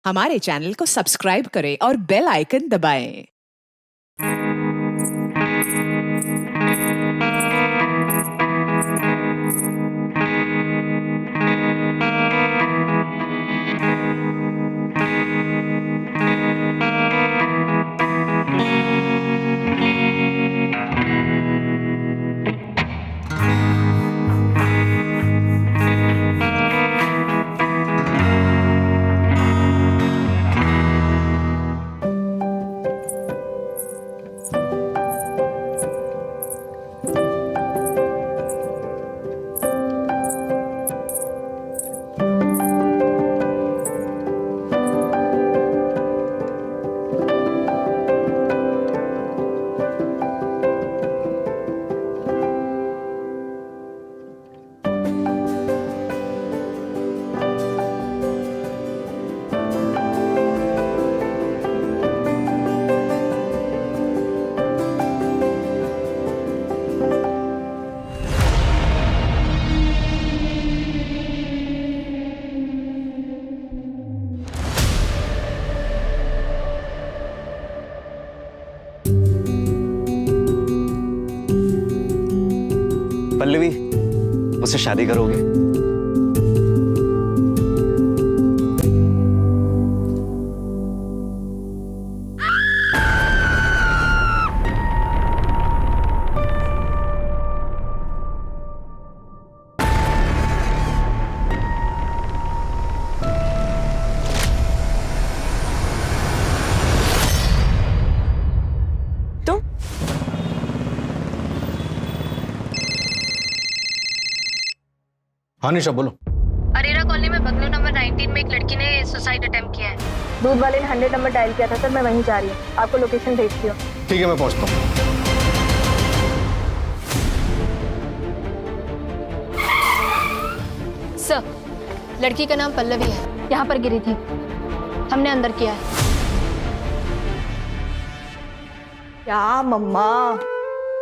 हमारे चैनल को सब्सक्राइब करें और बेल आइकन दबाएं। पल्लवी, मुझसे शादी करोगे? हाँ निशा बोलो। अरेरा कॉलोनी में बंगलो नंबर 19 में एक लड़की ने सुसाइड अटेम्प्ट किया है। दूध वाले ने 100 नंबर डायल किया था सर, मैं वहीं जा रही हूँ, आपको लोकेशन भेजती हूँ। ठीक है मैं पहुँचता हूँ। सर, लड़की का नाम पल्लवी है, यहाँ पर गिरी थी, हमने अंदर किया है। क्या मम्मा,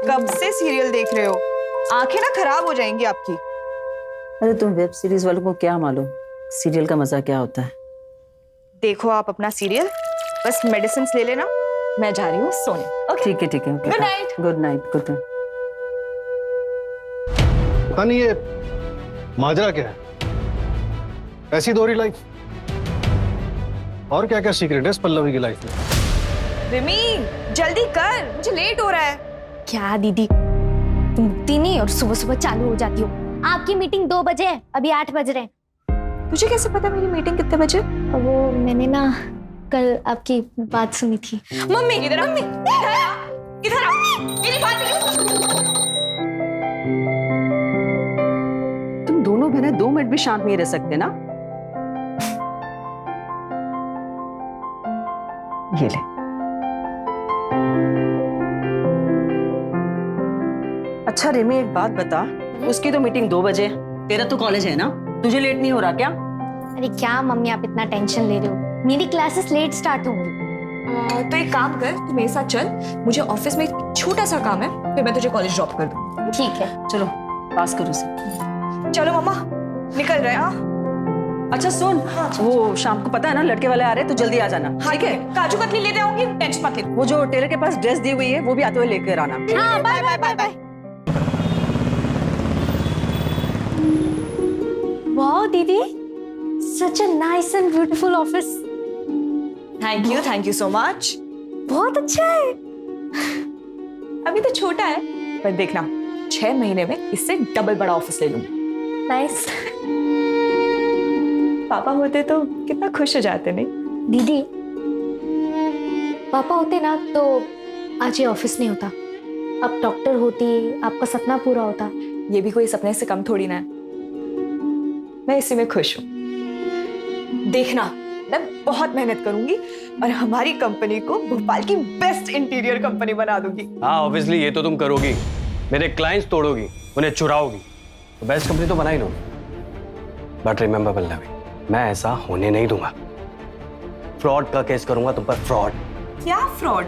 कब से सीरियल देख रहे हो? आंखें ना खराब हो जाएंगी आपकी। अरे तुम वेब सीरीज वालों को क्या मालूम सीरियल का मजा क्या होता है। देखो आप अपना सीरियल, बस मेडिसिन ले लेना, मैं जा रही हूँ सोने। ओके ठीक है ठीक है। Good night. Good night. Good night. पता नहीं ये माजरा क्या है, ऐसी दोहरी लाइफ। और क्या क्या सीक्रेट है इस पल्लवी की लाइफ में? रिमी जल्दी कर, मुझे लेट हो रहा है। क्या दीदी, तुम उठती नहीं और सुबह सुबह चालू हो जाती हो। आपकी मीटिंग 2 बजे है, अभी 8 बज रहे हैं। तुझे कैसे पता मेरी मीटिंग कितने बजे? वो मैंने ना कल आपकी बात सुनी थी। मम्मी इधर आ, मम्मी इधर आ, मेरी बात तुम दोनों बहनें 2 मिनट भी शांत नहीं रह सकते ना। ये ले। अच्छा रिमी एक बात बता, उसकी तो मीटिंग 2 बजे, तेरा तो कॉलेज है ना, तुझे लेट नहीं हो रहा क्या? अरे क्या मम्मी, आप इतना टेंशन ले रहे हो, मेरी क्लासेस लेट स्टार्ट होंगी। तो एक काम कर, तू मेरे साथ चल, मुझे ऑफिस में एक छोटा सा काम है, फिर मैं तुझे कॉलेज ड्रॉप कर दूँ। ठीक है चलो पास करो उसे। चलो मम्मा निकल रहे हैं। हाँ अच्छा सुन, वो शाम को पता है ना लड़के वाले आ रहे हैं, तो जल्दी आ जाना। ठीक है? काजू कतली लेते आऊंगी, टेंशन मत ले। वो जो टेलर के पास ड्रेस दी हुई है वो भी आते हुए लेकर आना। हाँ, bye bye bye bye. Wow दीदी, such a nice and beautiful office. Thank you so much. बहुत अच्छा है। अभी तो छोटा है, पर देखना 6 महीने में इससे डबल बड़ा ऑफिस ले लूंगी। नाइस। पापा होते तो कितना खुश हो जाते। नहीं दीदी, पापा होते ना तो आज ये ऑफिस नहीं होता, अब डॉक्टर होती, आपका सपना पूरा होता। ये भी कोई सपने से कम थोड़ी ना है, मैं इसी में खुश हूँ। देखना मैं बहुत मेहनत करूंगी और हमारी कंपनी को भोपाल की बेस्ट इंटीरियर कंपनी बना दूंगी। हाँ ऑब्वियसली ये तो तुम करोगी, मेरे क्लाइंट्स तोड़ोगी, उन्हें चुराओगी, तो बेस्ट कंपनी तो बना ही लोगी। बट रिमेंबर पल्लवी, मैं ऐसा होने नहीं दूंगा। फ्रॉड का केस करूंगा तुम पर, फ्रॉड। क्या फ्रॉड?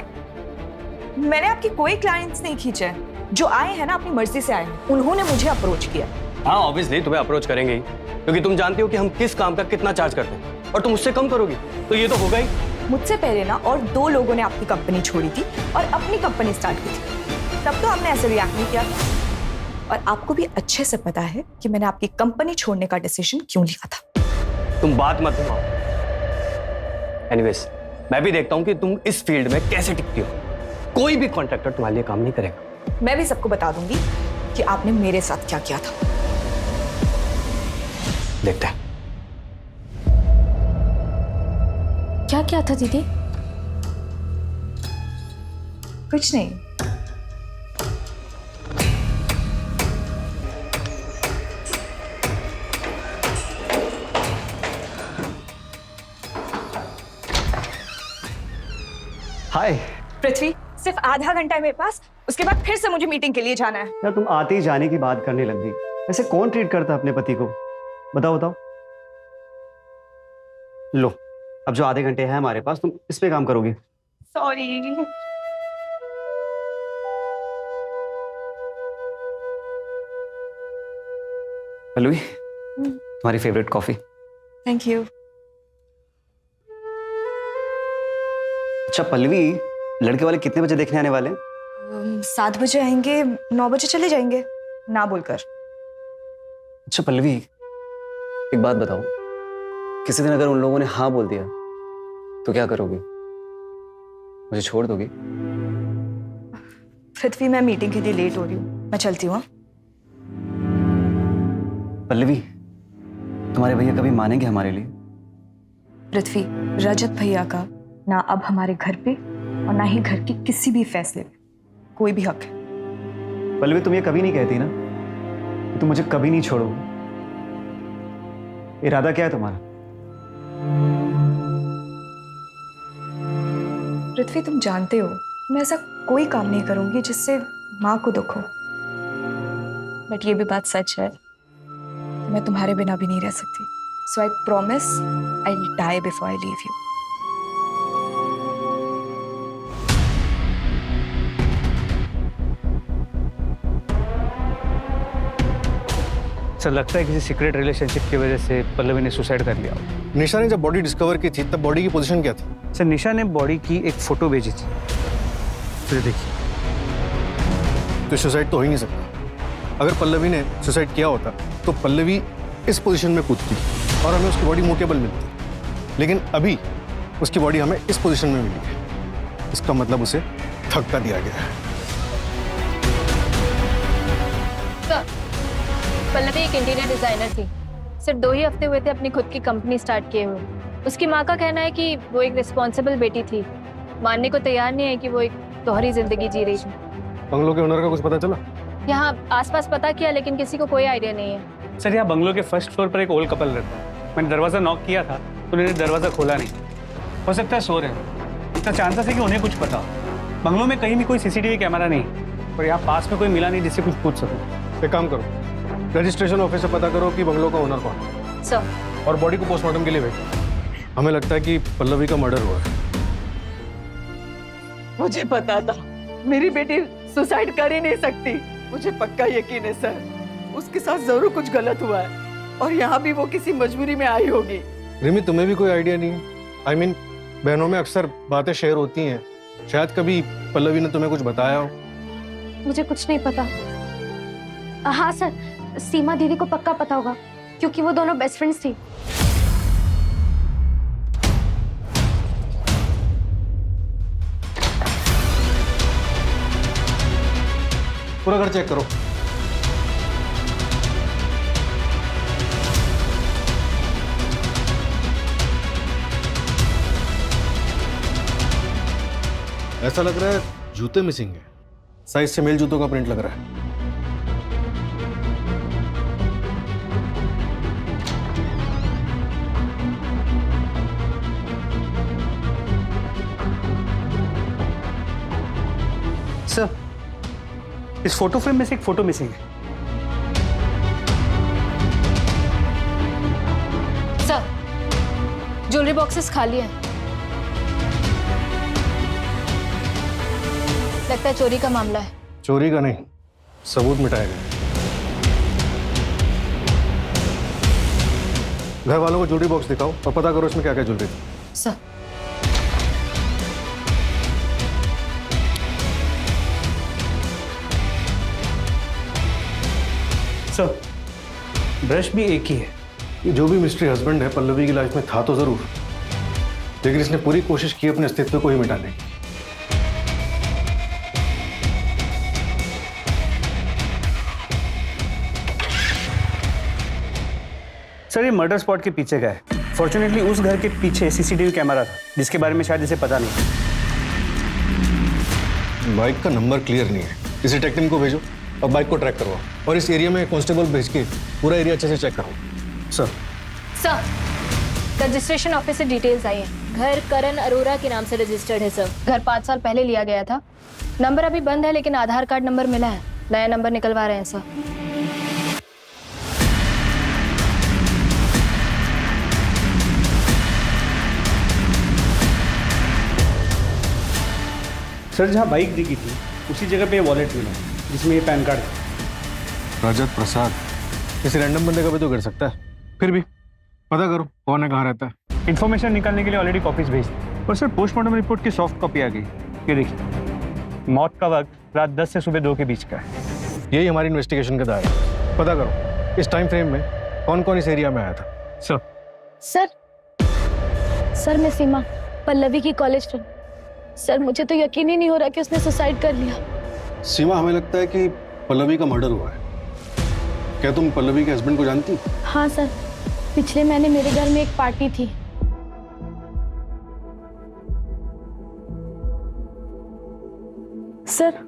मैंने आपके कोई क्लाइंट्स नहीं खींचे, जो आए हैं ना अपनी मर्जी से आए हैं, उन्होंने मुझे अप्रोच किया। हाँ ऑब्वियसली तुम्हें अप्रोच करेंगे ही, क्योंकि तुम जानती हो कि हम किस काम का कितना चार्ज करते हैं और तुम उससे कम करोगी तो ये तो होगा ही। मुझसे पहले ना और 2 लोगों ने आपकी कंपनी छोड़ी थी और अपनी कंपनी स्टार्ट की थी, तब तो आपने ऐसे रिएक्ट नहीं किया था। और आपको भी अच्छे से पता है कि मैंने आपकी कंपनी छोड़ने का डिसीजन क्यों लिया था। तुम बात मत घुमाओ। एनीवेज, मैं भी देखता हूं कि तुम इस फील्ड में कैसे टिकती हो। कोई भी कॉन्ट्रैक्टर तुम्हारे लिए काम नहीं करेगा। मैं भी सबको बता दूंगी कि आपने मेरे साथ क्या किया था। देखते हैं। क्या क्या था दीदी? कुछ नहीं। हाय पृथ्वी, सिर्फ आधा घंटा है मेरे पास, उसके बाद फिर से मुझे मीटिंग के लिए जाना है। यार, तुम आते ही जाने की बात करने लग गई। ऐसे कौन ट्रीट करता अपने पति को? बताओ बताओ। लो, अब जो आधे घंटे हैं हमारे पास, तुम इस पे काम करोगे। सॉरी। पल्लवी, तुम्हारी फेवरेट कॉफी। Thank you. अच्छा पल्लवी, लड़के वाले कितने बजे देखने आने वाले हैं? 7 बजे आएंगे, 9 बजे चले जाएंगे, ना बोलकर। अच्छा पल्लवी, एक बात बताओ, किसी दिन अगर उन लोगों ने हाँ बोल दिया तो क्या करोगी? मुझे छोड़ दोगी? पृथ्वी, मैं मीटिंग के लिए लेट हो रही हूँ, मैं चलती हूँ। पल्लवी, तुम्हारे भैया कभी मानेंगे हमारे लिए? पृथ्वी, रजत भैया का ना अब हमारे घर पे और ना ही घर के किसी भी फैसले पे कोई भी हक है। पल्लवी, तुम ये कभी नहीं कहती ना कि तुम मुझे कभी नहीं छोड़ोगी। इरादा क्या है तुम्हारा? पृथ्वी, तुम जानते हो मैं ऐसा कोई काम नहीं करूंगी जिससे माँ को दुख हो, बट ये भी बात सच है, मैं तुम्हारे बिना भी नहीं रह सकती। So I promise I will die before I leave you. Sir, लगता है किसी सीक्रेट रिलेशनशिप की वजह से पल्लवी ने सुसाइड कर लिया। निशा ने जब बॉडी डिस्कवर की थी तब बॉडी की पोजीशन क्या थी? सर, निशा ने बॉडी की एक फोटो भेजी थी। फिर देखिए, तो सुसाइड तो हो ही नहीं सकता। अगर पल्लवी ने सुसाइड किया होता तो पल्लवी इस पोजीशन में कूदती और हमें उसकी बॉडी मूवेबल मिलती, लेकिन अभी उसकी बॉडी हमें इस पोजीशन में मिली है। इसका मतलब उसे धक्का दिया गया है। पल्लवी एक इंटीरियर डिजाइनर थी, सिर्फ 2 ही हफ्ते हुए थे अपनी खुद की कंपनी स्टार्ट किए हुए। उसकी माँ का कहना है कि वो एक रिस्पॉन्सिबल बेटी थी, मानने को तैयार नहीं है कि वो एक दोहरी जिंदगी जी रही थी। बंगलो के ओनर का कुछ पता चला? यहाँ आसपास पता किया लेकिन किसी को कोई आइडिया नहीं है। सर, यहाँ बंगलो के फर्स्ट फ्लोर पर एक ओल्ड कपल रहता है। मैंने दरवाजा नॉक किया था तो उन्होंने दरवाजा खोला नहीं। हो सकता है सो रहे हैं। इसका चांसेस है कि उन्हें कुछ पता हो। बंगलो में कहीं भी कोई सीसीटीवी कैमरा नहीं और यहाँ पास में कोई मिला नहीं जिससे कुछ पूछ सकूं। एक काम करो, रजिस्ट्रेशन ऑफिस से पता करो कि बंगलो का ओनर कौन है सर, और बॉडी को पोस्टमार्टम के लिए भेजो। हमें लगता है कि पल्लवी का मर्डर हुआ है। मुझे पता था मेरी बेटी सुसाइड कर ही नहीं सकती। मुझे पक्का यकीन है सर, उसके साथ जरूर कुछ गलत हुआ है और यहाँ भी वो किसी मजबूरी में आई होगी। रिमी, तुम्हें भी कोई आइडिया नहीं है? आई मीन, बहनों में अक्सर बातें शेयर होती हैं, शायद कभी पल्लवी ने तुम्हें कुछ बताया हो। मुझे कुछ नहीं पता। हाँ सर, सीमा दीदी को पक्का पता होगा क्योंकि वो दोनों बेस्ट फ्रेंड्स थी। पूरा घर चेक करो। ऐसा लग रहा है जूते मिसिंग है। साइज से मेल जूतों का प्रिंट लग रहा है। सर, इस फोटो फ्रेम में से एक फोटो मिसिंग है। सर, ज्वेलरी बॉक्सेस खाली हैं। लगता है चोरी का मामला है। चोरी का नहीं, सबूत मिटाया गया। घर वालों को ज्वेलरी बॉक्स दिखाओ और पता करो इसमें क्या क्या ज्वेलरी थी। सर सर ब्रश भी एक ही है। ये जो भी मिस्ट्री हस्बैंड है पल्लवी की लाइफ में था तो जरूर, लेकिन इसने पूरी कोशिश की अपने अस्तित्व को ही मिटाने की। सर ये मर्डर स्पॉट के पीछे का है। फॉर्चुनेटली उस घर के पीछे सीसीटीवी कैमरा था जिसके बारे में शायद इसे पता नहीं। बाइक का नंबर क्लियर नहीं है, किसी टेक टीम को भेजो और बाइक को ट्रैक करवाओ और इस एरिया में कांस्टेबल भेज के पूरा एरिया अच्छे से चेक करो। सर सर रजिस्ट्रेशन ऑफिस से डिटेल्स आई हैं। घर करण अरोरा के नाम से रजिस्टर्ड है सर। घर 5 साल पहले लिया गया था। नंबर अभी बंद है लेकिन आधार कार्ड नंबर मिला है। नया नंबर निकलवा रहे हैं सर। सर जहाँ बाइक दिखी थी उसी जगह पे वॉलेट मिला है जिसमें ये पैन कार्ड है। रजत प्रसाद किसी रैंडम बंदे का भी तो कर सकता है, फिर भी पता करो कौन है, कहाँ रहता है। इन्फॉर्मेशन निकालने के लिए ऑलरेडी कॉपीज भेज दी और सर पोस्टमार्टम रिपोर्ट की सॉफ्ट कॉपी आ गई। ये देखिए मौत का वक्त रात 10 से सुबह 2 के बीच का है। यही हमारी इन्वेस्टिगेशन का दायरा है। पता करो इस टाइम फ्रेम में कौन कौन इस एरिया में आया था। सर सर मैं सीमा, पल्लवी की कॉलेज फ्रेंड। सर मुझे तो यकीन ही नहीं हो रहा कि उसने सुसाइड कर लिया। सीमा, हमें लगता है कि पल्लवी का मर्डर हुआ है। क्या तुम पल्लवी के हस्बैंड को जानती? हाँ सर, पिछले महीने मेरे घर में एक पार्टी थी। सर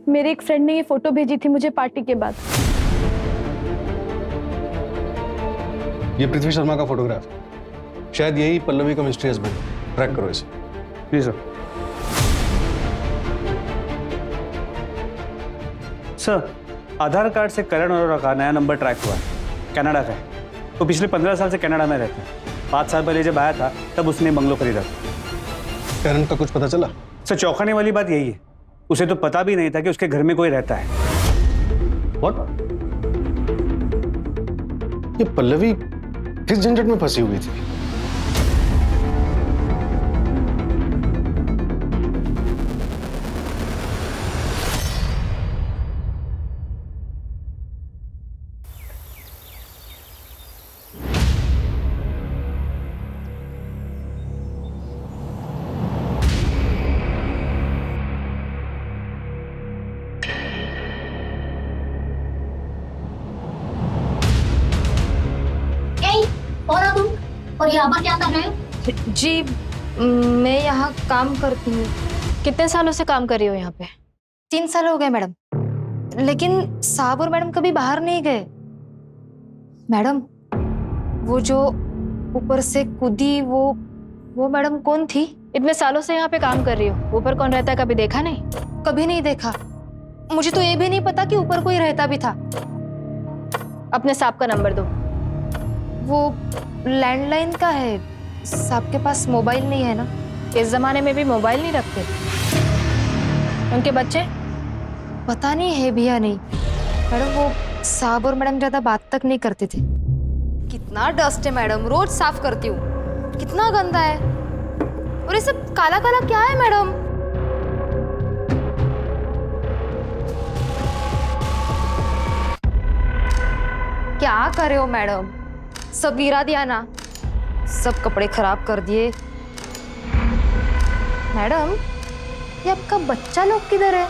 मेरे एक फ्रेंड ने ये फोटो भेजी थी मुझे पार्टी के बाद। ये पृथ्वी शर्मा का फोटोग्राफ, शायद यही पल्लवी का मिस्ट्री हस्बैंड। ट्रैक करो इसे। जी सर। सर आधार कार्ड से करण अरोरा का नया नंबर ट्रैक हुआ है। कनाडा का है। वो पिछले 15 साल से कनाडा में रहता है। 5 साल पहले जब आया था तब उसने बंगलो खरीदा था। करण का कुछ पता चला? सर चौंकाने वाली बात यही है, उसे तो पता भी नहीं था कि उसके घर में कोई रहता है। What? ये पल्लवी किस झंझट में फंसी हुई थी? और यहाँ पर क्या कर रहे हो? जी मैं यहाँ काम करती हूँ। कितने सालों से काम कर रही हो यहाँ पे? 3 साल हो गए मैडम। लेकिन साहब और मैडम कभी बाहर नहीं गए। मैडम वो जो ऊपर से कूदी वो मैडम कौन थी? इतने सालों से यहाँ पे काम कर रही हो, ऊपर कौन रहता है कभी देखा नहीं? कभी नहीं देखा। मुझे तो ये भी नहीं पता कि ऊपर कोई रहता भी था। अपने साहब का नंबर दो। वो लैंडलाइन का है। साहब के पास मोबाइल नहीं है ना। इस जमाने में भी मोबाइल नहीं रखते। उनके बच्चे? पता नहीं है भी या नहीं। मैडम वो साहब और मैडम ज्यादा बात तक नहीं करते थे। कितना डस्ट है मैडम, रोज साफ करती हूँ। कितना गंदा है। और ये सब काला काला क्या है मैडम? क्या करे हो मैडम? सब गिरा दिया ना, सब कपड़े खराब कर दिए। मैडम ये आपका बच्चा लोग किधर है?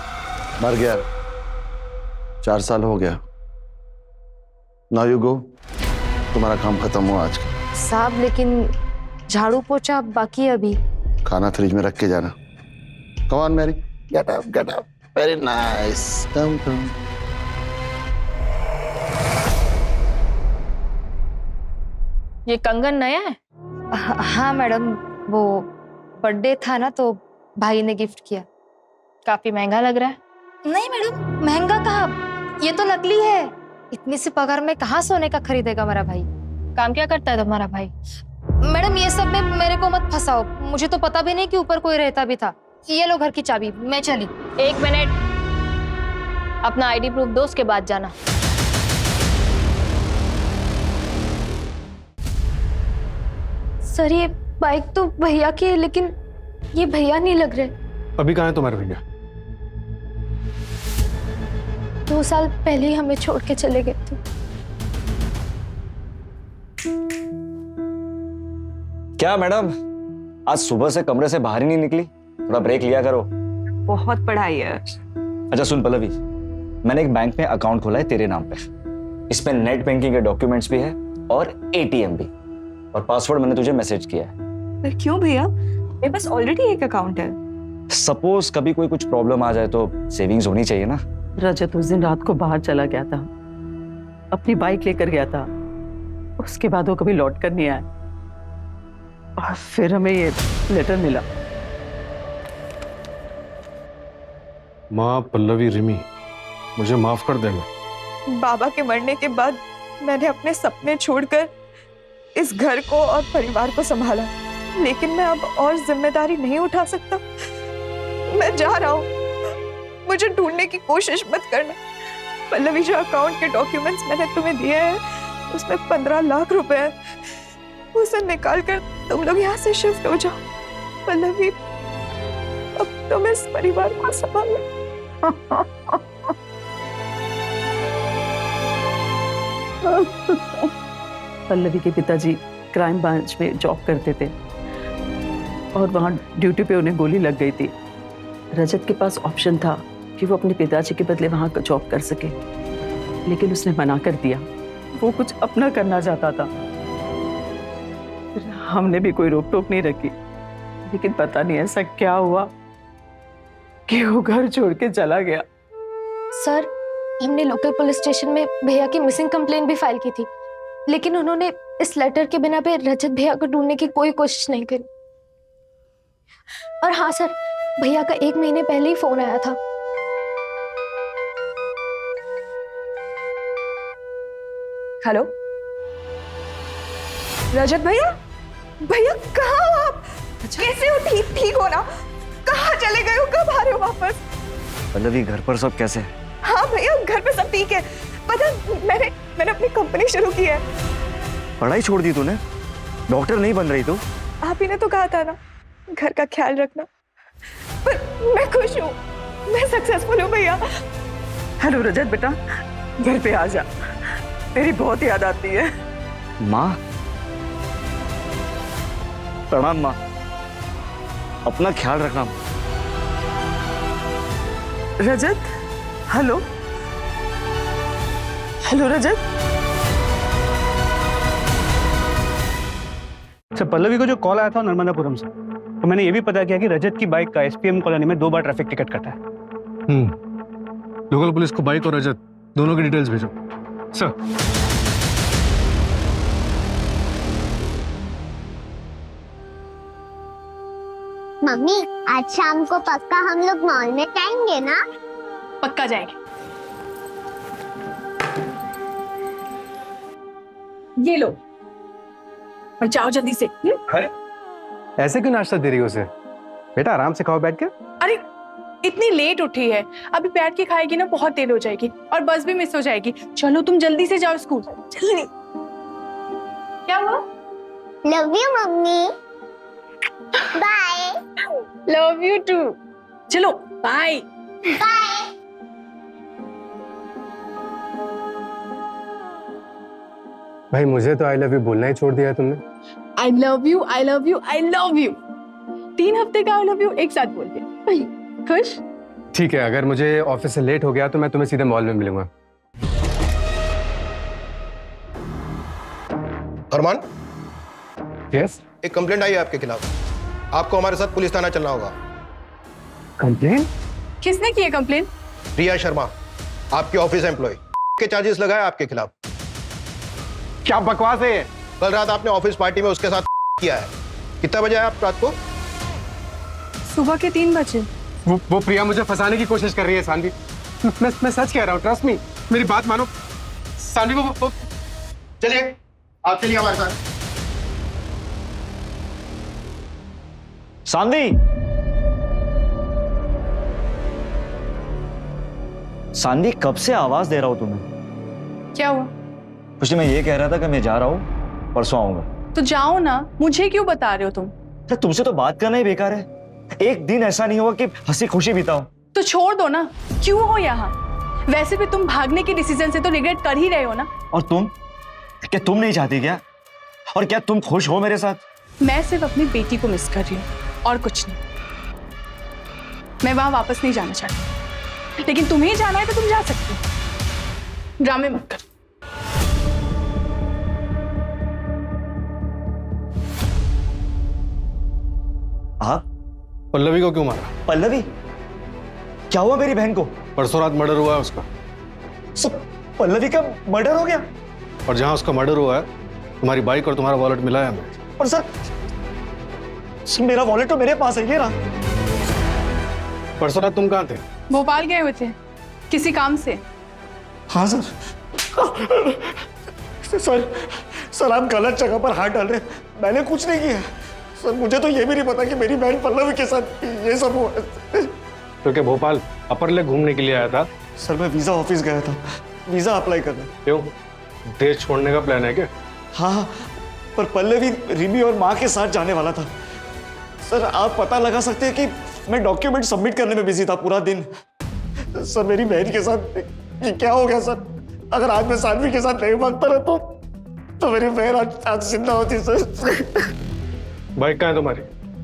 मर गया। 4 साल हो गया। नाउ यू गो, तुम्हारा काम खत्म हुआ आज का। साहब लेकिन झाड़ू पोछा बाकी है अभी। खाना फ्रिज में रख के जाना। Come on Mary, get up get up. Very nice, come come. ये कंगन नया है? हाँ मैडम, वो बर्थडे था ना तो भाई ने गिफ्ट किया। काफी महंगा लग रहा है। नहीं मैडम, महंगा कहाँ, ये तो नकली है। इतनी सी पगार में कहाँ सोने का खरीदेगा मेरा भाई। काम क्या करता है तुम्हारा भाई? मैडम ये सब में मेरे को मत फंसाओ। मुझे तो पता भी नहीं कि ऊपर कोई रहता भी था। ये लो घर की चाबी, मैं चली। 1 मिनट, अपना आईडी प्रूफ दो, उसके बाद जाना। सर ये बाइक तो भैया की है, लेकिन ये भैया नहीं लग रहे। अभी कहाँ है तुम्हारे भैया? 2 साल पहले ही हमें छोड़ के चले गए थे। क्या मैडम, आज सुबह से कमरे से बाहर ही नहीं निकली? थोड़ा ब्रेक लिया करो। बहुत पढ़ाई है। अच्छा सुन पल्लवी, मैंने एक बैंक में अकाउंट खोला है तेरे नाम पे। इसमें नेट बैंकिंग के डॉक्यूमेंट्स भी है और एटीएम भी, और पासवर्ड मैंने तुझे मैसेज किया है। पर क्यों भैया, मेरे पास ऑलरेडी एक अकाउंट है। सपोज कभी कोई कुछ प्रॉब्लम आ जाए तो सेविंग्स होनी चाहिए ना। रजत उस दिन रात को बाहर चला गया था, अपनी बाइक लेकर गया था। उसके बाद वो कभी लौट कर नहीं आया, और फिर हमें ये लेटर मिला। माँ, पल्लवी, रिमी, मुझे माफ कर देना। बाबा के मरने के बाद मैंने अपने सपने छोड़कर इस घर को और परिवार को संभाला, लेकिन मैं अब और जिम्मेदारी नहीं उठा सकता। मैं जा रहा हूँ, मुझे ढूंढने की कोशिश मत करना। पल्लवी, जो अकाउंट के डॉक्यूमेंट्स मैंने तुम्हें दिए हैं उसमें 15 लाख रुपए हैं, उसे निकाल कर तुम लोग यहाँ से शिफ्ट हो जाओ। पल्लवी, अब तुम इस परिवार को संभालो। पल्लवी के पिताजी क्राइम ब्रांच में जॉब करते थे और वहाँ ड्यूटी पे उन्हें गोली लग गई थी। रजत के पास ऑप्शन था कि वो अपने पिताजी के बदले वहाँ जॉब कर सके, लेकिन उसने मना कर दिया। वो कुछ अपना करना चाहता था। हमने भी कोई रोक टोक नहीं रखी, लेकिन पता नहीं ऐसा क्या हुआ कि वो घर छोड़ के चला गया। सर, हमने लोकल पुलिस स्टेशन में भैया की मिसिंग कंप्लेंट भी फाइल की थी, लेकिन उन्होंने इस लेटर के बिना पे रजत भैया को ढूंढने की कोई कोशिश नहीं करी। और हाँ सर, भैया का 1 महीने पहले ही फोन आया था। हेलो रजत भैया, भैया कहाँ हो आप? कैसे हो? ठीक हो ना? कहाँ चले गए हो? कब आ रहे हो वापस? पल्लवी, घर पर सब कैसे है? हाँ भैया, घर पे सब ठीक है। पता मैंने अपनी कंपनी शुरू की है। पढ़ाई छोड़ दी तूने? डॉक्टर नहीं बन रही तू? आप ही ने तो कहा था ना, घर का ख्याल रखना। पर मैं खुश हूँ, मैं सक्सेसफुल हूँ भैया। हेलो रजत बेटा, घर पे आ जा, तेरी बहुत याद आती है। माँ, प्रणाम माँ, अपना ख्याल रखना। रजत, हेलो हेलो रजत। अच्छा, पल्लवी को जो कॉल आया था नर्मदापुरम से, तो मैंने ये भी पता किया कि रजत की बाइक का एसपीएम कॉलोनी में 2 बार ट्रैफिक टिकट कटा है। लोकल पुलिस को बाइक और रजत दोनों की डिटेल्स भेजो सर। मम्मी, आज शाम को पक्का हम लोग मॉल में जाएंगे ना? पक्का जाएंगे। ये लो, और जाओ जल्दी से। ऐसे क्यों नाश्ता दे रही हो उसे? बेटा आराम से खाओ बैठ के। अरे इतनी लेट उठी है, अभी बैठ के खाएगी ना बहुत देर हो जाएगी और बस भी मिस हो जाएगी। चलो तुम जल्दी से जाओ स्कूल, जल्दी। क्या हुआ? Love you mummy. Bye. Love you too. चलो बाय। बाय। भाई मुझे तो आई लव यू बोलना ही छोड़ दिया है तुमने। I love you, I love you, I love you. 3 हफ्ते का आई लव यू एक साथ बोल दिया। खुश? ठीक है, अगर मुझे ऑफिस से लेट हो गया तो मैं तुम्हें सीधे मॉल में मिलूंगा। अरमान, यस। एक कंप्लेंट आई है आपके खिलाफ। आपको हमारे साथ पुलिस थाना चलना होगा। कंप्लेंट? किसने की है कंप्लेंट? रिया शर्मा, आपके ऑफिस एम्प्लॉय के चार्जेस लगाए आपके खिलाफ। क्या बकवास है ये? कल रात आपने ऑफिस पार्टी में उसके साथ किया है। कितना बजे आए आप रात को? सुबह के 3 बजे। वो प्रिया मुझे फंसाने की कोशिश कर रही है सानवी। मैं सच कह रहा हूँ, ट्रस्ट मी, मेरी बात मानो सानवी। वो चलिए, आप चलिए हमारे साथ। सानवी, सानवी, कब से आवाज दे रहा हूं तुम्हें? क्या हुआ? कुछ नहीं, मैं ये कह रहा था कि मैं जा रहा हूं, परसों आऊंगा। तो जाओ ना, मुझे क्यों बता रहे हो तुम? तो तुमसे तो बात करना ही बेकार है। एक दिन ऐसा नहीं होगा कि हंसी खुशी बिताओ। तो छोड़ दो ना, क्यों हो यहाँ? वैसे भी तुम भागने के डिसीजन से तो रिग्रेट कर ही रहे हो ना। और तुम, क्या तुम नहीं चाहती क्या? और क्या तुम खुश हो मेरे साथ? मैं सिर्फ अपनी बेटी को मिस कर रही हूँ और कुछ नहीं। मैं वहां वापस नहीं जाना चाहती, लेकिन तुम्हें जाना है तो तुम जा सकती हो। ड्रामे मत कर। आप पल्लवी को क्यों मारा? पल्लवी? क्या हुआ मेरी बहन को? परसों रात मर्डर हुआ है उसका। सब पल्लवी का मर्डर हो गया? और जहां उसका मर्डर हुआ है, तुम्हारी बाइक और तुम्हारा वॉलेट मिला है हमें। और सर मेरा वॉलेट तो मेरे पास है, ये रहा। परसों रात तुम कहाँ थे? भोपाल गए हुए थे किसी काम से। हाँ सर। सर सर आप गलत जगह पर हाथ डाल रहे हैं। मैंने कुछ नहीं किया सर। मुझे तो ये भी नहीं पता कि मेरी बहन पल्लवी के साथ ये सब हुआ। तो क्या भोपाल अपर लेक घूमने के लिए आया था? सर मैं वीजा ऑफिस गया था, वीजा अप्लाई करने। क्यों, देश छोड़ने का प्लान है क्या? हाँ, पर पल्लवी रिमी और माँ के साथ जाने वाला था। सर आप पता लगा सकते हैं कि मैं डॉक्यूमेंट सबमिट करने में बिजी था पूरा दिन। सर मेरी बहन के साथ ये क्या हो गया सर? अगर आज मैं सानवी के साथ नहीं भागता रहा तो मेरी बहन आज जिंदा होती। सर बाइक कहाँ है तुम्हारी?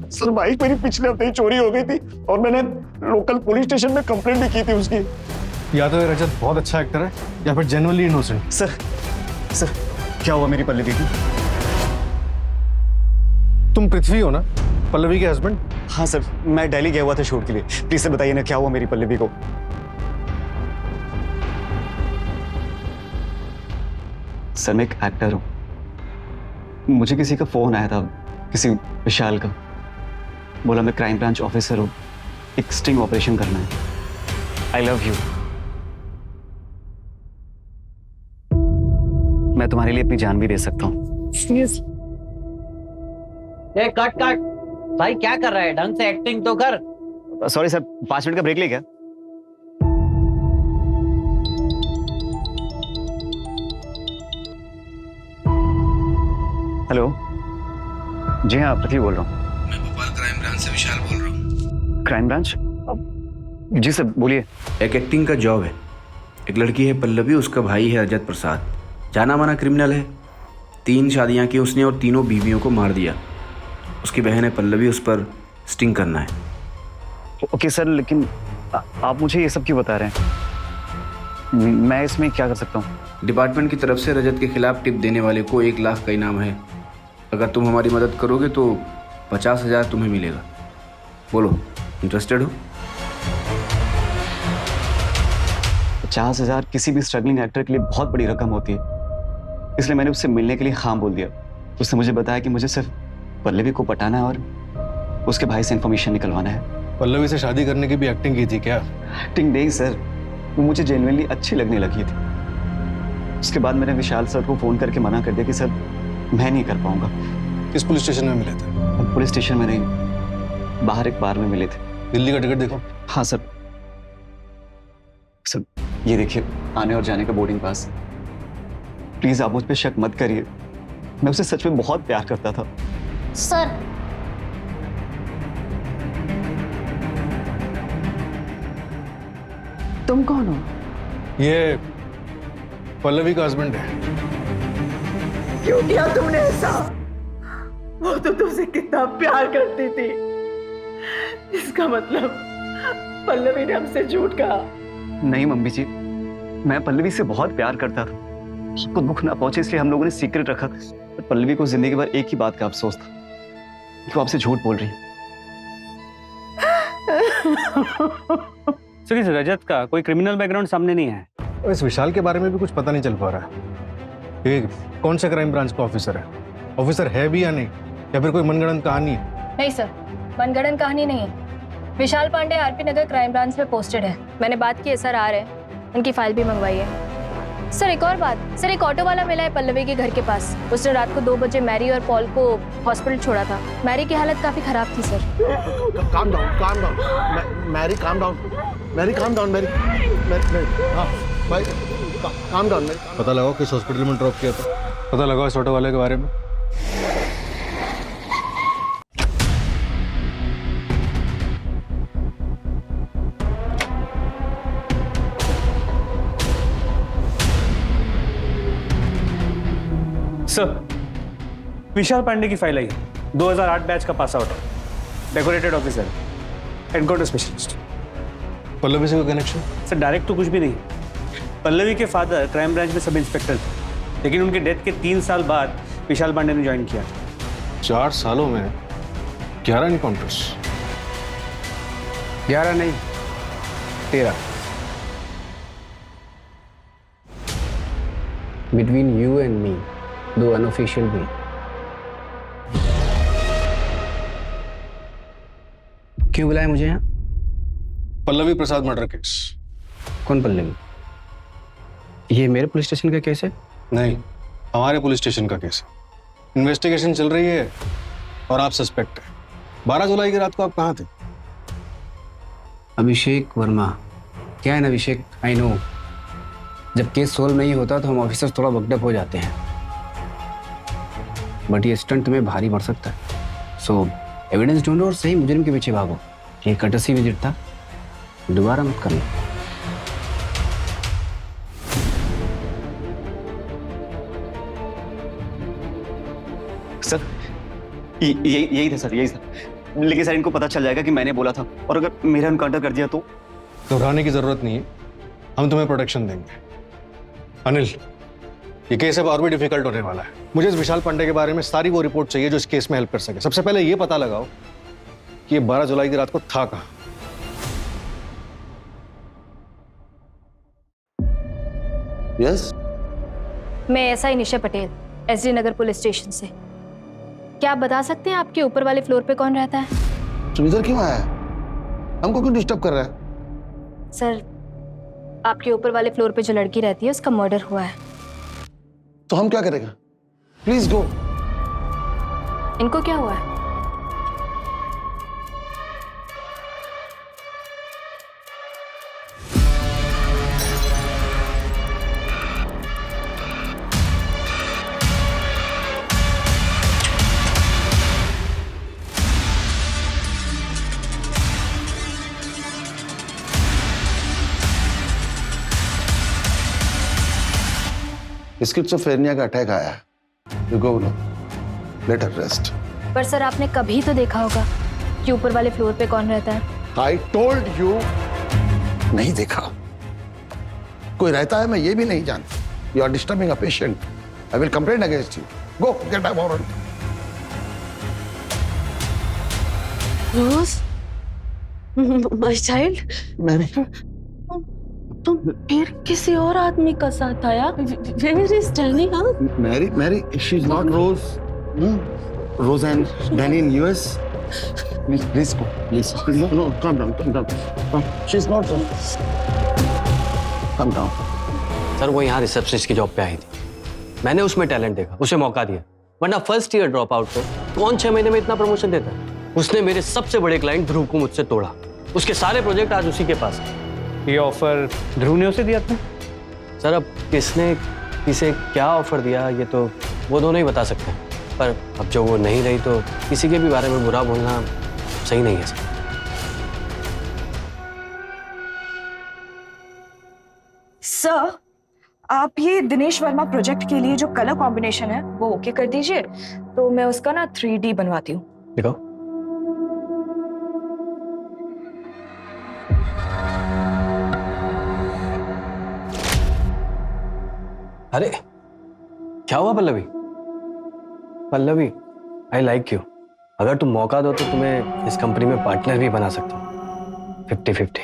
सर बाइक मेरी पिछले हफ्ते ही चोरी हो गई थी और मैंने लोकल पुलिस स्टेशन में कंप्लेंट भी की थी उसकी। या तो ये रजत बहुत अच्छा एक्टर है या फिर जेन्युइनली इनोसेंट। सर क्या हुआ मेरी पल्लवी की? तुम पृथ्वी हो ना, पल्लवी के हस्बैंड? हाँ सर, मैं दिल्ली गया हुआ था शूट के लिए। प्लीज सर बताइए ना क्या हुआ मेरी पल्लवी को? सर मैं एक एक्टर हूँ। मुझे किसी का फोन आया था, किसी विशाल का। बोला मैं क्राइम ब्रांच ऑफिसर हूँ, एक स्टिंग ऑपरेशन करना है। I love you. मैं तुम्हारे लिए अपनी जान भी दे सकता हूँ। कट कट भाई, क्या कर रहा है? ढंग से एक्टिंग तो कर। सॉरी सर, 5 मिनट का ब्रेक ले क्या? हेलो, जी हाँ पृथ्वी बोल रहा हूँ। मैं भोपाल क्राइम ब्रांच से विशाल बोल रहा हूँ। Crime branch? जी सर बोलिए। एक एक्टिंग का जॉब है। एक लड़की है पल्लवी, उसका भाई है रजत प्रसाद, जाना माना क्रिमिनल है। 3 शादियां की उसने और तीनों बीवियों को मार दिया। उसकी बहन है पल्लवी, उस पर स्टिंग करना है। ओके सर, लेकिन आप मुझे ये सब क्यों बता रहे हैं? मैं इसमें क्या कर सकता हूँ? डिपार्टमेंट की तरफ से रजत के खिलाफ टिप देने वाले को 1 लाख का इनाम है। अगर तुम हमारी मदद करोगे तो 50,000 तुम्हें मिलेगा। बोलो, इंटरेस्टेड हो? 50,000 किसी भी स्ट्रगलिंग एक्टर के लिए बहुत बड़ी रकम होती है, इसलिए मैंने उससे मिलने के लिए हाँ बोल दिया। उसने मुझे बताया कि मुझे सिर्फ पल्लवी को पटाना है और उसके भाई से इंफॉर्मेशन निकलवाना है। पल्लवी से शादी करने की भी एक्टिंग की थी क्या? एक्टिंग नहीं सर, वो मुझे जेन्युइनली अच्छी लगने लगी थी। उसके बाद मैंने विशाल सर को फोन करके मना कर दिया कि सर मैं नहीं कर पाऊंगा। किस पुलिस स्टेशन में मिले थे? पुलिस स्टेशन में नहीं, बाहर एक बार में मिले थे। दिल्ली का टिकट देखो। हाँ सर। सर ये देखिए, आने और जाने का बोर्डिंग पास। प्लीज आप मुझ पे शक मत करिए, मैं उसे सच में बहुत प्यार करता था। सर तुम कौन हो? ये पल्लवी का हस्बैंड है। क्यों किया तुमने ऐसा? वो तो तुमसे कितना प्यार करती थी। इसका मतलब पल्लवी ने हमसे झूठ कहा। नहीं मम्मी जी, मैं पल्लवी से बहुत प्यार करता था। आपको दुख ना पहुंचे इसलिए हम लोगों ने सीक्रेट रखा था। पर पल्लवी को जिंदगी भर एक ही बात का अफसोस था कि वो आपसे झूठ बोल रही है। सर, इस रजत का कोई क्रिमिनल बैकग्राउंड सामने नहीं है। और इस विशाल के बारे में भी कुछ पता नहीं चल पा रहा है। ये कौन से क्राइम ब्रांच का ऑफिसर है? ऑफिसर है भी या नहीं, या फिर कोई मनगढ़ंत कहानी है? नहीं सर, मनगढ़ंत कहानी नहीं है। विशाल पांडे आरपी नगर क्राइम ब्रांच में पोस्टेड है। मैंने बात की है, सर आ रहे हैं, उनकी फाइल भी मंगवाई है। सर एक और बात, सर एक ऑटो वाला मिला है पल्लवी के घर के पास। उसने रात को 2 बजे मैरी और पॉल को हॉस्पिटल छोड़ा था। मैरी की हालत काफी खराब थी sir. Calm down Mary, calm down Mary, calm down Mary, हाँ भाई काम डाउन मैरी। पता लगाओ किस हॉस्पिटल में ड्रॉप किया था? पता लगाओ इस ऑटो वाले के बारे में। सर, विशाल पांडे की फाइल आई है। 2008 बैच का पास आउट है, decorated officer, headquarter specialist. Pallavi से कोई कनेक्शन? सर डायरेक्ट तो कुछ भी नहीं। पल्लवी के फादर क्राइम ब्रांच में सब इंस्पेक्टर थे, लेकिन उनके डेथ के 3 साल बाद विशाल पांडे ने ज्वाइन किया। 4 सालों में 11 एनकाउंटर्स? 11 नहीं, 13। Between you and me, 2 unofficial भी। क्यों बुलाया मुझे यहाँ? पल्लवी प्रसाद मर्डर केस। कौन पल्लवी? ये मेरे पुलिस स्टेशन का केस है? नहीं, हमारे पुलिस स्टेशन का केस है। इन्वेस्टिगेशन चल रही है और आप सस्पेक्ट है। 12 जुलाई की रात को आप कहाँ थे? अभिषेक वर्मा। क्या है ना अभिषेक, आई नो, जब केस सोल्व नहीं होता तो हम ऑफिसर्स थोड़ा वक्डअप हो जाते हैं, बट ये स्टंट तुम्हें भारी पड़ सकता है। सो एविडेंस ढूंढो और सही मुजरिम के पीछे भागो। ये कटसी विजिट था, दोबारा मत करना। सर यही था सर, यही था। लेकिन सर इनको पता चल जाएगा कि मैंने बोला था, और अगर मेरा एनकाउंटर कर दिया तो? घबराने की जरूरत नहीं है, हम तुम्हें प्रोटेक्शन देंगे। अनिल, ये केस अब और भी डिफिकल्ट होने वाला है। मुझे इस विशाल पांडे के बारे में सारी वो रिपोर्ट चाहिए जो इस केस में हेल्प कर सके। सबसे पहले ये पता लगाओ कि ये 12 जुलाई की रात को था कहाँ। यस, मैं एसआई निशा पटेल, एसडी नगर पुलिस स्टेशन से। क्या आप बता सकते हैं आपके ऊपर वाले फ्लोर पे कौन रहता है? तुम इधर क्यों आया है? हमको क्यों डिस्टर्ब कर रहा है? सर, आपके ऊपर वाले फ्लोर पे जो लड़की रहती है उसका मर्डर हुआ है। तो हम क्या करेंगे? Please go. इनको क्या हुआ है? स्किज़ोफ्रेनिया का अटैक आया है। You go no, let her rest. पर सर आपने कभी तो देखा होगा कि ऊपर वाले फ्लोर पे कौन रहता है? आई टोल्ड यू, नहीं देखा। कोई रहता है मैं ये भी नहीं जानता। You are disturbing a patient. I will complain against you. Go get back warrant. Rose, my child, Mary, तुम फिर किसी और आदमी का साथ आया? Where is Danny, huh? Mary, she is not Rose. Rose and Danny in US. Please go, please. No, calm down. She is not Rose. Calm down. Sir वो यहाँ रिसेप्शनिस्ट की जॉब पे आई थी, मैंने उसमें टैलेंट देखा, उसे मौका दिया। वरना फर्स्ट ईयर ड्रॉप आउट को कौन 6 महीने में इतना प्रमोशन देता है? उसने मेरे सबसे बड़े क्लाइंट ध्रुव को मुझसे तोड़ा। उसके सारे प्रोजेक्ट आज उसी के पास हैं। ये ऑफर ध्रुव ने उसे दिया था? सर अब किसने किसे क्या ऑफर दिया ये तो वो दोनों ही बता सकते हैं, पर अब जो वो नहीं रही तो किसी के भी बारे में बुरा बोलना सही नहीं है सर। सर, आप ये दिनेश वर्मा प्रोजेक्ट के लिए जो कलर कॉम्बिनेशन है वो ओके कर दीजिए, तो मैं उसका ना 3D बनवाती हूँ। दिखाओ। अरे क्या हुआ Pallavi? Pallavi, I like you. अगर तुम मौका दो तो तुम्हें इस कंपनी में पार्टनर भी बना सकता हूँ, 50-50।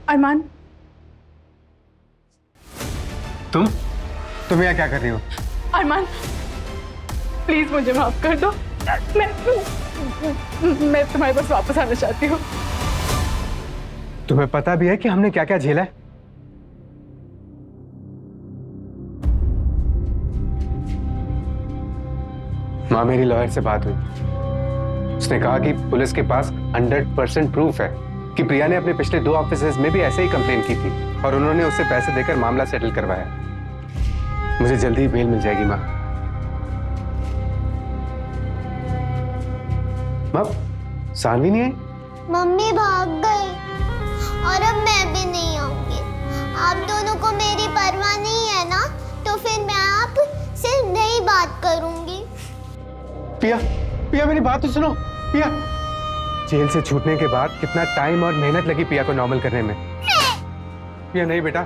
अरमान, तुम यहाँ क्या कर रही हो? अरमान, प्लीज मुझे माफ कर दो। मैं तुम्हारे पास वापस आना चाहती हूँ। तुम्हें पता भी है कि हमने क्या क्या झेला है? माँ, मेरी लॉयर से बात हुई। उसने कहा कि पुलिस के पास 100% प्रूफ है कि प्रिया ने अपने पिछले 2 ऑफिसेज में भी ऐसे ही कंप्लेन की थी और उन्होंने उससे पैसे देकर मामला सेटल करवाया। मुझे जल्दी ही बेल मिल जाएगी माँ। सानवी नहीं आई? मम्मी भाग गई और अब मैं भी नहीं आऊंगी। आप दोनों को मेरी परवाह नहीं है ना, तो फिर मैं आप से नहीं बात करूंगी। पिया, पिया मेरी बात तो सुनो। पिया, जेल से छूटने के बाद कितना टाइम और मेहनत लगी पिया को नॉर्मल करने में। पिया नहीं बेटा,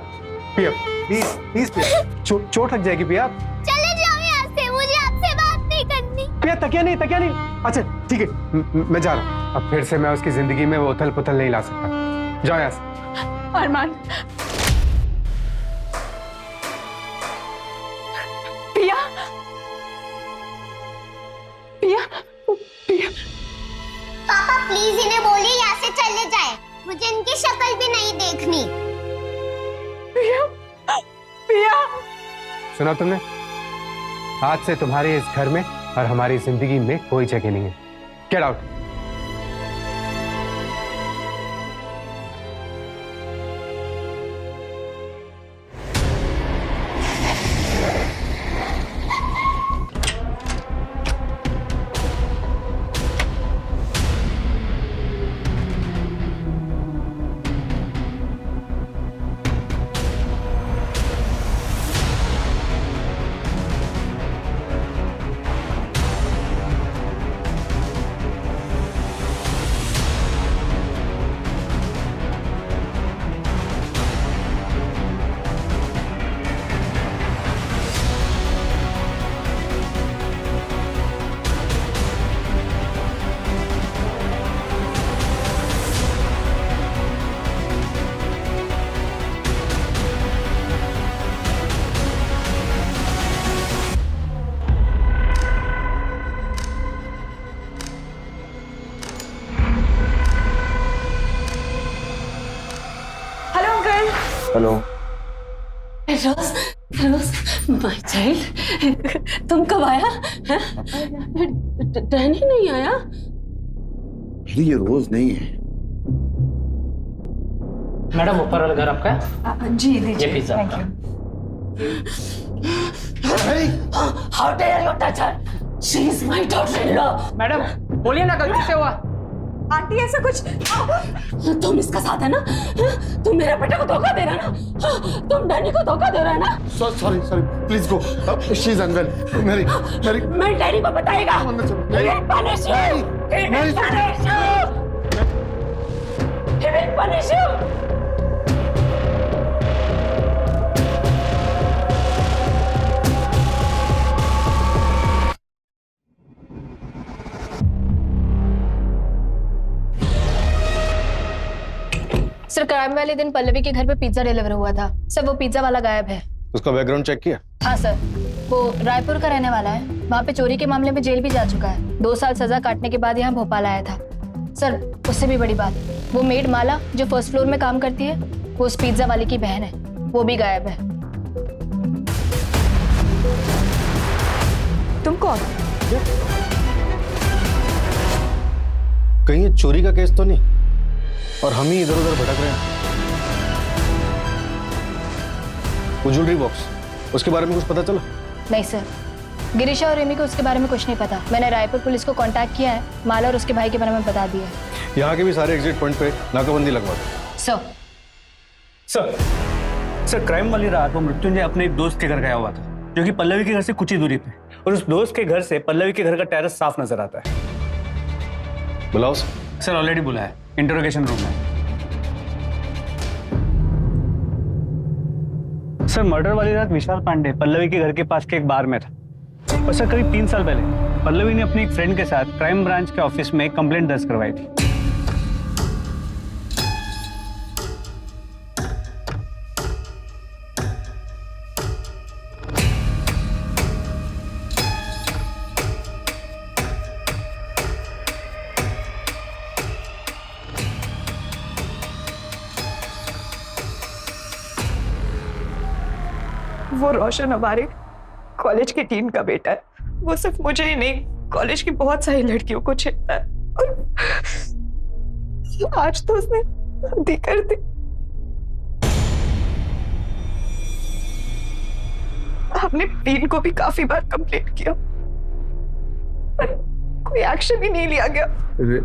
पिया प्लीज प्लीज पिया, चोट लग जाएगी पिया। चले जाओ यहाँ से, मुझे आपसे बात नहीं करनी। पिया तकिया नहीं। अच्छा ठीक है, मैं जा रहा हूँ। अब फिर से मैं उसकी जिंदगी में वो उथल पुथल नहीं ला सकता। जाओ यहाँ से। अरमान, पिया, पिया, पिया। पापा प्लीज इन्हें बोलिए यहाँ से चले जाए, मुझे इनकी शक्ल भी नहीं देखनी। पिया, पिया। सुना तुमने? आज से तुम्हारे इस घर में और हमारी जिंदगी में कोई जगह नहीं है। Get out. Hello. Rose, Rose, my child, तुम कब आया? डैनी नहीं आया? ये रोज नहीं है। मैडम ऊपर वाला घर आपका? जी दीजिए। ये पिज्जा आपका। How dare you touch her? She is my daughter-in-law. Madam बोलिए ना, गलती से हुआ। आंटी ऐसा कुछ, तुम इसका साथ है ना? तुम मेरे बेटे को धोखा दे रहा है ना? तुम डैनी को धोखा दे रहा है ना? Sorry please go, she is unwell. मेरी मैं डैनी को बताएगा। He will punish you. He will punish you. He will punish you. Sir crime वाले दिन पल्लवी के घर पे पिज्जा डिलीवर हुआ था। सर वो पिज्जा वाला गायब है। उसका बैकग्राउंड चेक किया? हाँ सर, वो रायपुर का रहने वाला है। वहाँ पे चोरी के मामले में जेल भी जा चुका है। 2 साल सजा काटने के बाद यहाँ भोपाल आया था। सर उससे भी बड़ी बात, वो मेड माला जो फर्स्ट फ्लोर में काम करती है, वो उस पिज्जा वाले की बहन है, वो भी गायब है। तुम कौन? कहीं ये चोरी का केस तो नहीं और हम ही इधर उधर भटक रहे हैं? वो ज्वेलरी बॉक्स, उसके बारे में कुछ पता चला? नहीं सर, गिरीशा और रेमी को उसके बारे में कुछ नहीं पता। मैंने रायपुर पुलिस को कांटेक्ट किया है, माला और उसके भाई के बारे में बता दिया है। यहाँ के भी सारे एग्जिट पॉइंट पे नाकाबंदी लगवा दो। सर क्राइम वाली रात वो मृत्युंजय अपने एक दोस्त के घर गया हुआ था, जो कि पल्लवी के घर से कुछ ही दूरी पे, और उस दोस्त के घर से पल्लवी के घर का टेरेस साफ नजर आता है। बुलाओ सर। ऑलरेडी बुला है, इंटरोगेशन रूम में। सर मर्डर वाली रात विशाल पांडे पल्लवी के घर के पास के एक बार में था, और सर करीब 3 साल पहले पल्लवी ने अपनी एक फ्रेंड के साथ क्राइम ब्रांच के ऑफिस में एक कंप्लेंट दर्ज करवाई थी। वो रोशन हमारे कॉलेज की टीम का बेटा है। वो सिर्फ मुझे ही नहीं, कॉलेज की बहुत सारी लड़कियों को छेड़ता है, और आज तो उसने शादी कर दी। हमने टीम को भी काफी बार कंप्लेंट किया, पर कोई एक्शन ही नहीं लिया गया।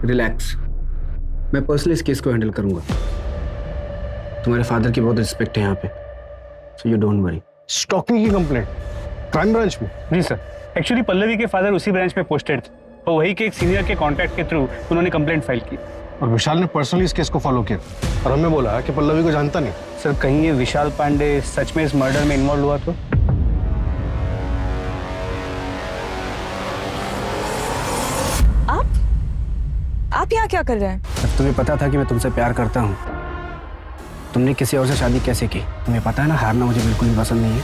रिलैक्स, मैं पर्सनली इस केस को हैंडल करूंगा। तुम्हारे फादर की बहुत रिस्पेक्ट है यहाँ पे, so you don't worry. Stalking की कंप्लेंट क्राइम ब्रांच में? जी सर, एक्चुअली पल्लवी के फादर उसी ब्रांच में पोस्टेड थे और वही के एक सीनियर के कॉन्टैक्ट के थ्रू उन्होंने कंप्लेंट फाइल की। और विशाल ने पर्सनली इस केस को फॉलो किया और हमें बोला कि पल्लवी को जानता नहीं। सर कहीं ये विशाल पांडे सच में इस मर्डर में इन्वॉल्व हुआ तो? आप यहाँ क्या कर रहे हैं? जब तुम्हें पता था कि मैं तुमसे प्यार करता हूँ, तुमने किसी और से शादी कैसे की? तुम्हें पता है ना, हारना मुझे बिल्कुल भी पसंद नहीं है।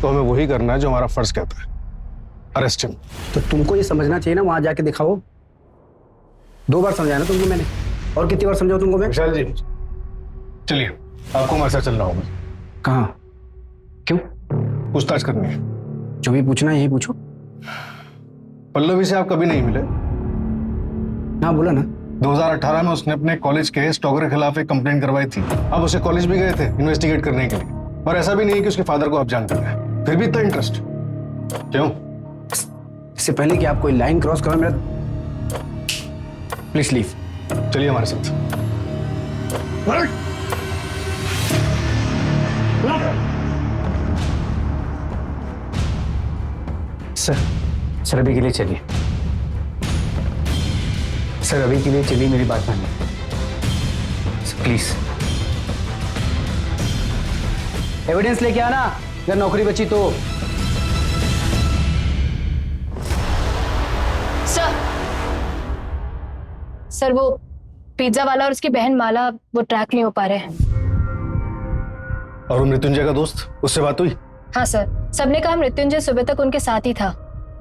तो हमें वही करना है जो हमारा फर्ज कहता है, अरेस्ट हिम। तो तुमको ये समझना चाहिए ना, वहां जाके दिखाओ। 2 बार समझाया ना तुमको मैंने, और कितनी बार समझाऊं तुमको मैं? विशाल जी चलिए, आपको हमारे साथ चलना होगा। कहाँ? क्यों? पूछताछ करनी है। जो भी पूछना है यही पूछो। पल्लवी से आप कभी नहीं मिले? हाँ बोला ना। 2018 में उसने अपने कॉलेज के स्टॉकर के खिलाफ एक कंप्लेंट करवाई थी। आप उसे कॉलेज भी गए थे इन्वेस्टिगेट करने के लिए, और ऐसा भी नहीं है कि उसके फादर को आप जानते हैं, फिर भी इतना इंटरेस्ट क्यों? इससे पहले कि आप कोई लाइन क्रॉस करो मेरा, प्लीज लीव। चलिए हमारे साथ। सर अभी के लिए चलिए। सर अभी के लिए चलिए, मेरी बात मानिए प्लीज। एविडेंस लेके आना अगर नौकरी बची तो। सर वो पिज्जा वाला और उसकी बहन माला वो ट्रैक नहीं हो पा रहे हैं। और वो मृत्युंजय का दोस्त, उससे बात हुई? हाँ सर, सबने कहा मृत्युंजय सुबह तक उनके साथ ही था,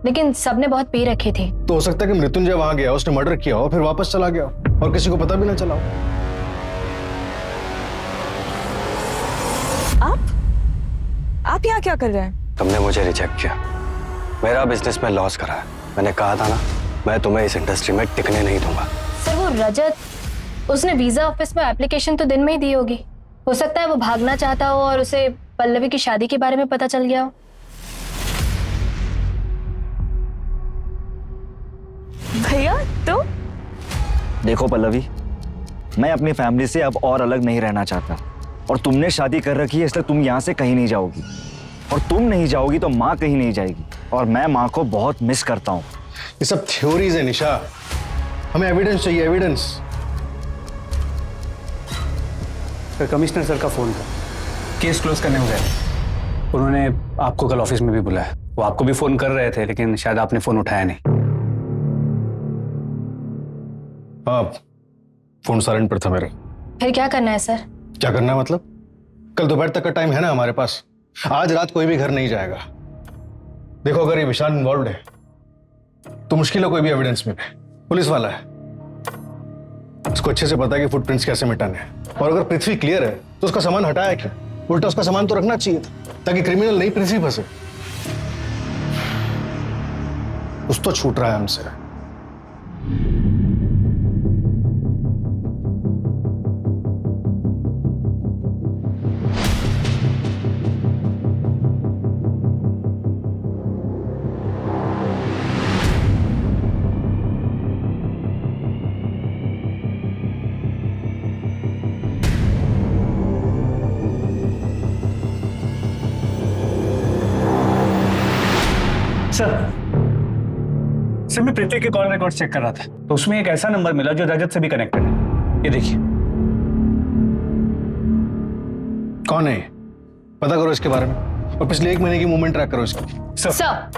लेकिन सबने बहुत पी रखे थे। तो हो सकता है कि मृत्युंजय वहां गया, उसने मर्डर किया हो, फिर वापस चला गया और किसी को पता भी ना चला हो। आप यहाँ क्या कर रहे हैं? तुमने मुझे रिजेक्ट किया, मेरा बिजनेस में लॉस करा है। मैंने कहा था ना, मैं तुम्हें इस इंडस्ट्री में टिकने नहीं दूंगा। सर वो रजत, उसने वीजा ऑफिस में एप्लीकेशन तो दिन में ही दी होगी। हो सकता है वो भागना चाहता हो और उसे पल्लवी की शादी के बारे में पता चल गया हो। भैया तो देखो पल्लवी, मैं अपनी फैमिली से अब और अलग नहीं रहना चाहता, और तुमने शादी कर रखी है इसलिए तुम यहाँ से कहीं नहीं जाओगी, और तुम नहीं जाओगी तो माँ कहीं नहीं जाएगी, और मैं माँ को बहुत मिस करता हूँ। ये सब थ्योरीज है निशा, हमें एविडेंस चाहिए, एविडेंस। सर कमिश्नर सर का फोन था, केस क्लोज करने हो गए। उन्होंने आपको कल ऑफिस में भी बुलाया। वो आपको भी फोन कर रहे थे, लेकिन शायद आपने फोन उठाया नहीं। हाँ, फोन साइलेंट पर था मेरा। फिर क्या करना है सर? क्या करना है मतलब? कल दोपहर तक का टाइम है ना हमारे पास। आज रात कोई भी घर नहीं जाएगा। देखो, अगर ये विशाल इन्वॉल्व है तो मुश्किल है कोई भी एविडेंस मिले। पुलिस वाला है, उसको अच्छे से पता है कि फुटप्रिंट्स कैसे मिटाने हैं। और अगर पृथ्वी क्लियर है तो उसका सामान हटाया क्यों? उल्टा उसका सामान तो रखना चाहिए था, ताकि क्रिमिनल नहीं पृथ्वी फंसे। कुछ तो छूट रहा है हमसे। सर मैं पृथ्वी के कॉल रिकॉर्ड चेक कर रहा था, तो उसमें एक ऐसा नंबर मिला जो रजत से भी कनेक्टेड है। ये देखिए। कौन है? पता करो इसके बारे में, और पिछले 1 महीने की मूवमेंट ट्रैक करो इसकी। सर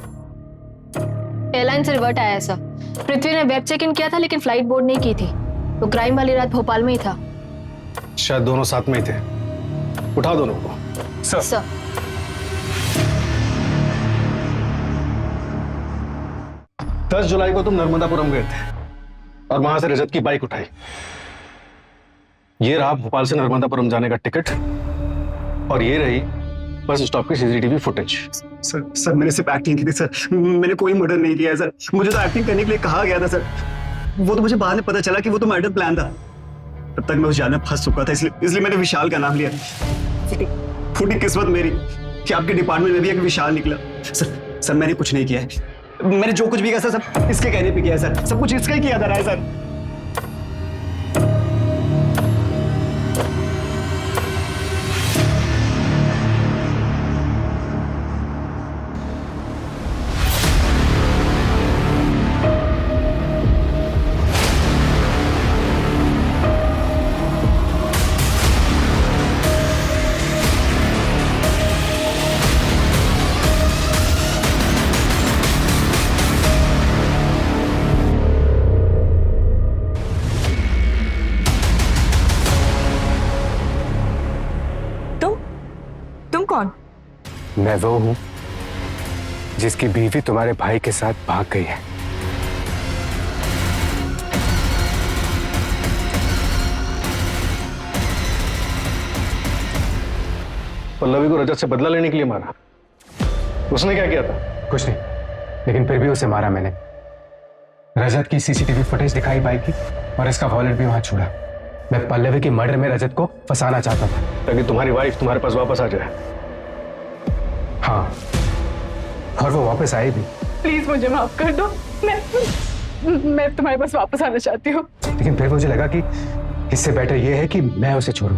एयरलाइन से रिवर्ट आया सर। पृथ्वी ने वेब चेक इन किया था, लेकिन फ्लाइट बोर्ड नहीं की थी। वो क्राइम वाली रात भोपाल में ही था। शायद दोनों साथ में ही थे। उठाओ दोनों को। सर 10 जुलाई को तुम नर्मदापुरम गए थे और वहां से रजत की बाइक उठाई। ये रहा भोपाल से नर्मदापुरम जाने का टिकट, और ये रही बस स्टॉप की सीसीटीवी फुटेज। सर मैंने सिर्फ एक्टिंग की थी सर, मैंने कोई मर्डर नहीं किया है सर। मुझे तो एक्टिंग करने के लिए कहा गया था सर। वो तो मुझे बाद में पता चला कि वो तो मर्डर प्लान था। तब तक मैं उस जाल में फंस चुका था, इसलिए मैंने विशाल का नाम लिया। फूटी किस्मत मेरी कि आपके डिपार्टमेंट में भी एक विशाल निकला। सर मैंने कुछ नहीं किया है। मैंने जो कुछ भी किया सर सब इसके कहने पे किया है सर, सब कुछ इसका ही किया जा रहा है सर। तुम कौन? मैं वो हूं जिसकी बीवी तुम्हारे भाई के साथ भाग गई है। पल्लवी को रजत से बदला लेने के लिए मारा। उसने क्या किया था? कुछ नहीं, लेकिन फिर भी उसे मारा मैंने। रजत की सीसीटीवी फुटेज दिखाई बाइक की और इसका वॉलेट भी वहां छोड़ा। मैं पल्लवी की मर्डर में रजत को फंसाना चाहता था ताकि तुम्हारी वाइफ तुम्हारे पास वापस आ जाए। हाँ, और वो वापस आई भी। प्लीज मुझे माफ कर दो, मैं तुम्हारे पास वापस आना चाहती हूँ। लेकिन फिर मुझे लगा कि इससे बेटर ये है कि मैं उसे छोड़ूं।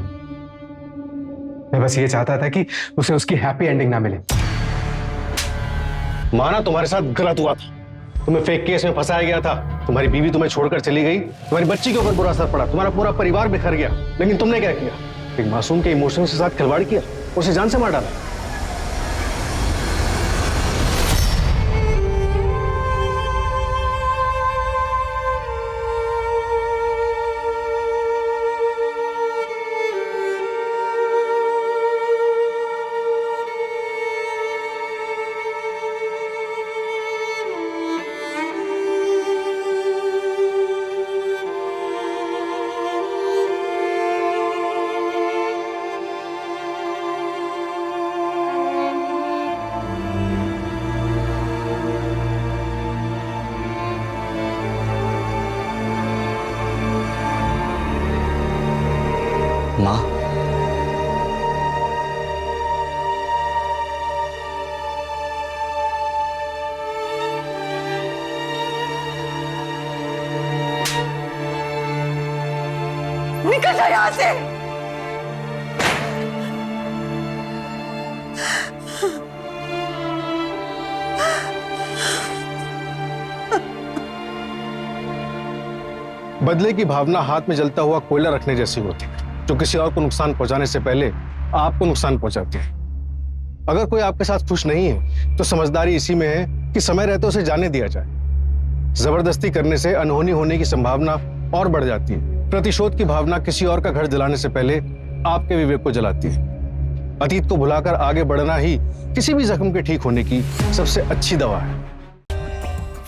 मैं बस ये चाहता था कि उसे उसकी हैप्पी एंडिंग ना मिले। माना तुम्हारे साथ गलत हुआ था, तुम्हें फेक केस में फंसाया गया था, तुम्हारी बीवी तुम्हें छोड़कर चली गई, तुम्हारी बच्ची के ऊपर बुरा असर पड़ा, तुम्हारा पूरा परिवार बिखर गया। लेकिन तुमने क्या किया? एक मासूम के इमोशंस के साथ खिलवाड़ किया, उसे जान से मार डाला। माँ, निकल जाओ यहाँ से। बदले की भावना हाथ में जलता हुआ कोयला रखने जैसी होती है, जो किसी और को नुकसान पहुंचाने से पहले आपको नुकसान पहुंचाती है। अगर कोई आपके साथ खुश नहीं है तो समझदारी इसी में है कि समय रहते उसे जाने दिया जाए। जबरदस्ती करने से अनहोनी होने की संभावना और बढ़ जाती है। प्रतिशोध की भावना किसी और का घर जलाने से पहले आपके विवेक को जलाती है। अतीत को भुलाकर आगे बढ़ना ही किसी भी जख्म के ठीक होने की सबसे अच्छी दवा है।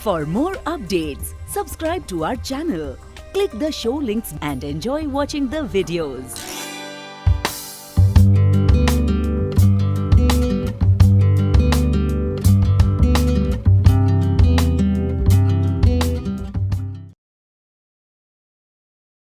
For more updates, subscribe to our channel, click the show links and enjoy watching the videos.